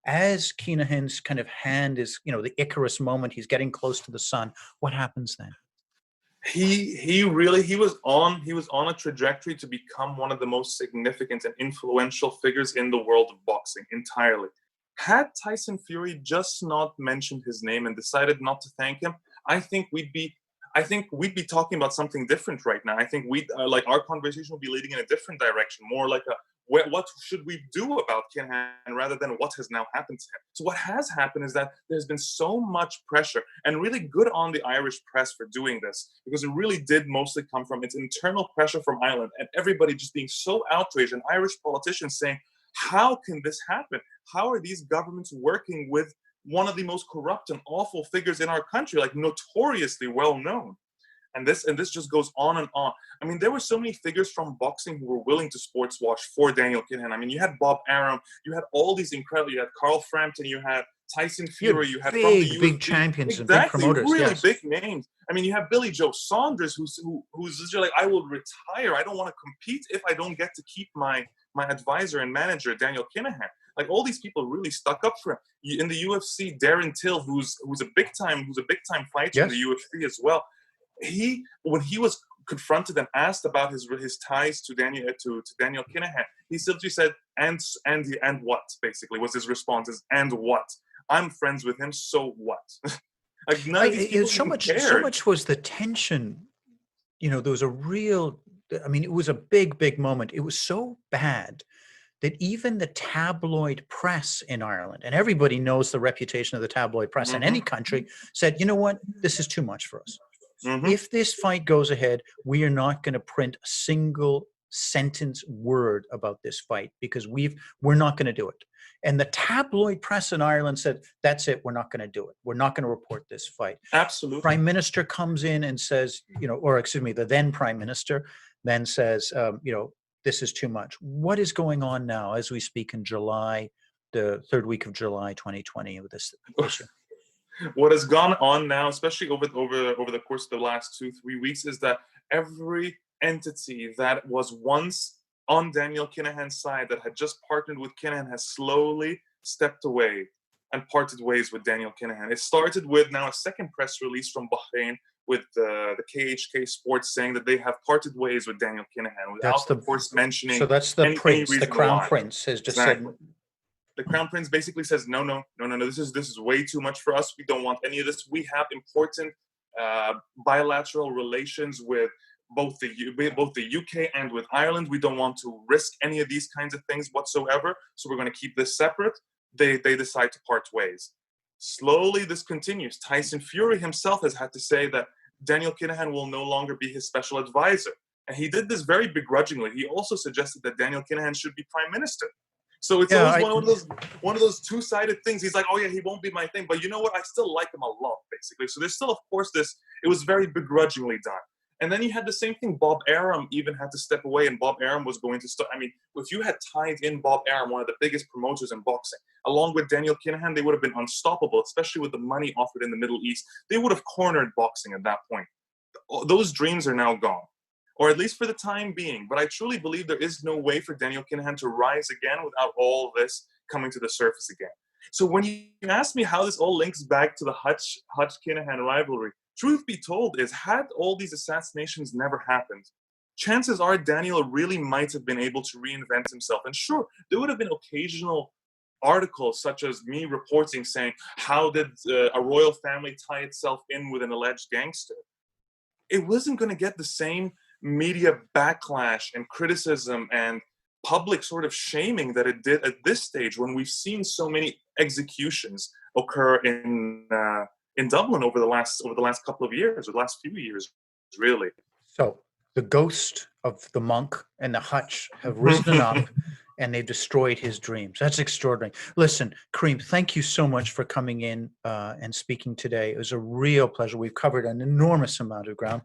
As Kinahan's kind of hand is, the Icarus moment, he's getting close to the sun. What happens then? He was on a trajectory to become one of the most significant and influential figures in the world of boxing entirely. Had Tyson Fury just not mentioned his name and decided not to thank him, I think we'd be talking about something different right now. I think we'd like our conversation would be leading in a different direction, more like what should we do about Kinahan rather than what has now happened to him. So what has happened is that there's been so much pressure, and really good on the Irish press for doing this, because it really did mostly come from its internal pressure from Ireland and everybody just being so outraged, and Irish politicians saying, how can this happen? How are these governments working with one of the most corrupt and awful figures in our country, like notoriously well known? And this just goes on and on. I mean, there were so many figures from boxing who were willing to sports wash for Daniel Kinahan. I mean, you had Bob Arum, you had all these incredible, you had Carl Frampton, you had Tyson Fury, you had big champions and big promoters, really big names. I mean, you have Billy Joe Saunders, who's just like, I will retire. I don't want to compete if I don't get to keep my advisor and manager, Daniel Kinahan. Like, all these people really stuck up for him. In the UFC, Darren Till, who's a big time fighter in the UFC as well. When he was confronted and asked about his ties to Daniel Kinahan, he simply said, and what, basically was his response, is, and what? I'm friends with him, so what? Like, none of these people so much was the tension. There was a real, it was a big moment. It was so bad that even the tabloid press in Ireland, and everybody knows the reputation of the tabloid press in any country, said, you know what, this is too much for us. If this fight goes ahead, we are not going to print a single sentence word about this fight, because we're not going to do it. And the tabloid press in Ireland said, that's it, we're not going to do it. We're not going to report this fight. Absolutely. Prime Minister comes in and says, the then Prime Minister then says, this is too much. What is going on now as we speak in July, the third week of July 2020, with this issue? What has gone on now, especially over the course of the last 2-3 weeks, is that every entity that was once on Daniel Kinahan's side, that had just partnered with Kinahan, has slowly stepped away and parted ways with Daniel Kinahan. It started with now a second press release from Bahrain with the KHK Sports saying that they have parted ways with Daniel Kinahan without, of course, mentioning. So that's the prince, the crown prince, has just said. The Crown Prince basically says, no, this is way too much for us. We don't want any of this. We have important bilateral relations with both the UK and with Ireland. We don't want to risk any of these kinds of things whatsoever. So we're going to keep this separate. They decide to part ways. Slowly, this continues. Tyson Fury himself has had to say that Daniel Kinahan will no longer be his special advisor. And he did this very begrudgingly. He also suggested that Daniel Kinahan should be prime minister. So it's always one of those two-sided things. He's like, oh yeah, he won't be my thing, but you know what? I still like him a lot, basically. So there's still, of course, this. It was very begrudgingly done. And then you had the same thing. Bob Arum even had to step away, and Bob Arum was going to start. I mean, if you had tied in Bob Arum, one of the biggest promoters in boxing, along with Daniel Kinahan, they would have been unstoppable, especially with the money offered in the Middle East. They would have cornered boxing at that point. Those dreams are now gone, or at least for the time being. But I truly believe there is no way for Daniel Kinahan to rise again without all this coming to the surface again. So when you ask me how this all links back to the Hutch Kinahan rivalry, truth be told is, had all these assassinations never happened, chances are Daniel really might have been able to reinvent himself. And sure, there would have been occasional articles such as me reporting saying, how did a royal family tie itself in with an alleged gangster? It wasn't going to get the same media backlash and criticism and public sort of shaming that it did at this stage, when we've seen so many executions occur in Dublin over the last couple of years, or the last few years, really. So the ghost of the monk and the Hutch have risen up, and they've destroyed his dreams. That's extraordinary. Listen, Karim, thank you so much for coming in and speaking today. It was a real pleasure. We've covered an enormous amount of ground.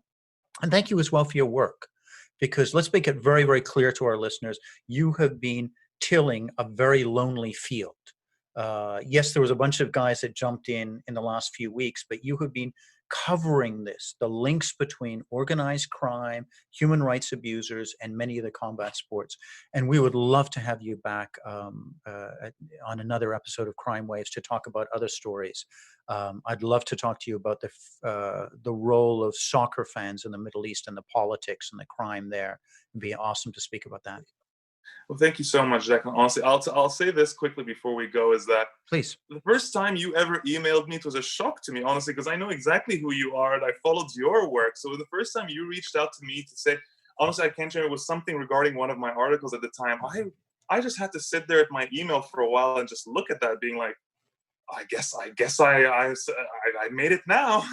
And thank you as well for your work, because let's make it very, very clear to our listeners, you have been tilling a very lonely field. Yes, there was a bunch of guys that jumped in the last few weeks, but you have been covering this, the links between organized crime, human rights abusers, and many of the combat sports. And we would love to have you back on another episode of Crime Waves to talk about other stories. I'd love to talk to you about the role of soccer fans in the Middle East and the politics and the crime there. It'd be awesome to speak about that. Well, thank you so much, Declan. Honestly, I'll say this quickly before we go, is that please, the first time you ever emailed me, it was a shock to me, honestly, because I know exactly who you are and I followed your work. So the first time you reached out to me to say, honestly, I can't remember, it was something regarding one of my articles at the time. I just had to sit there at my email for a while and just look at that, being like, I guess I made it now.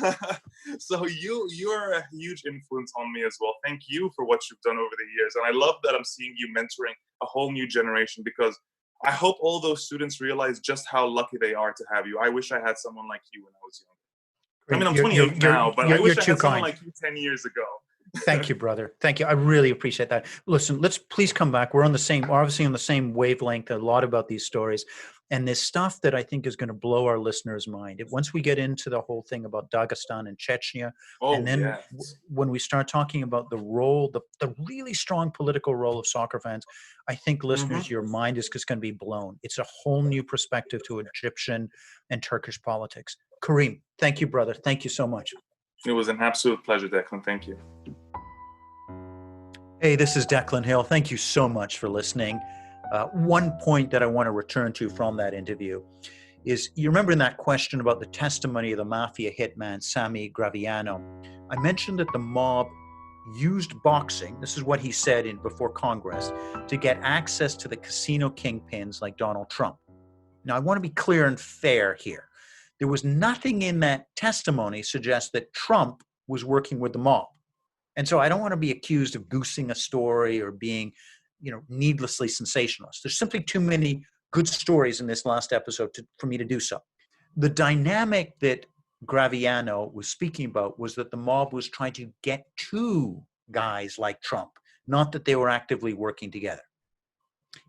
So you're a huge influence on me as well. Thank you for what you've done over the years. And I love that I'm seeing you mentoring a whole new generation, because I hope all those students realize just how lucky they are to have you. I wish I had someone like you when I was younger. I mean, I'm 28 now, but I wish I had someone like you 10 years ago. Thank you, brother. Thank you. I really appreciate that. Listen, let's please come back. We're obviously on the same wavelength, a lot about these stories. And there's stuff that I think is going to blow our listeners' mind. Once we get into the whole thing about Dagestan and Chechnya, and then when we start talking about the role, the really strong political role of soccer fans, I think listeners, your mind is just going to be blown. It's a whole new perspective to Egyptian and Turkish politics. Karim, thank you, brother. Thank you so much. It was an absolute pleasure, Declan. Thank you. Hey, this is Declan Hill. Thank you so much for listening. One point that I want to return to from that interview is, you remember in that question about the testimony of the mafia hitman, Sammy Graviano, I mentioned that the mob used boxing, this is what he said before Congress, to get access to the casino kingpins like Donald Trump. Now, I want to be clear and fair here. There was nothing in that testimony suggests that Trump was working with the mob. And so I don't want to be accused of goosing a story or being, needlessly sensationalist. There's simply too many good stories in this last episode for me to do so. The dynamic that Graviano was speaking about was that the mob was trying to get to guys like Trump, not that they were actively working together.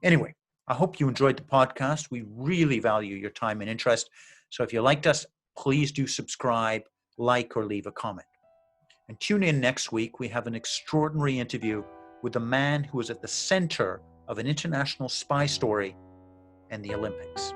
Anyway, I hope you enjoyed the podcast. We really value your time and interest. So if you liked us, please do subscribe, like, or leave a comment. And tune in next week. We have an extraordinary interview with a man who was at the center of an international spy story and the Olympics.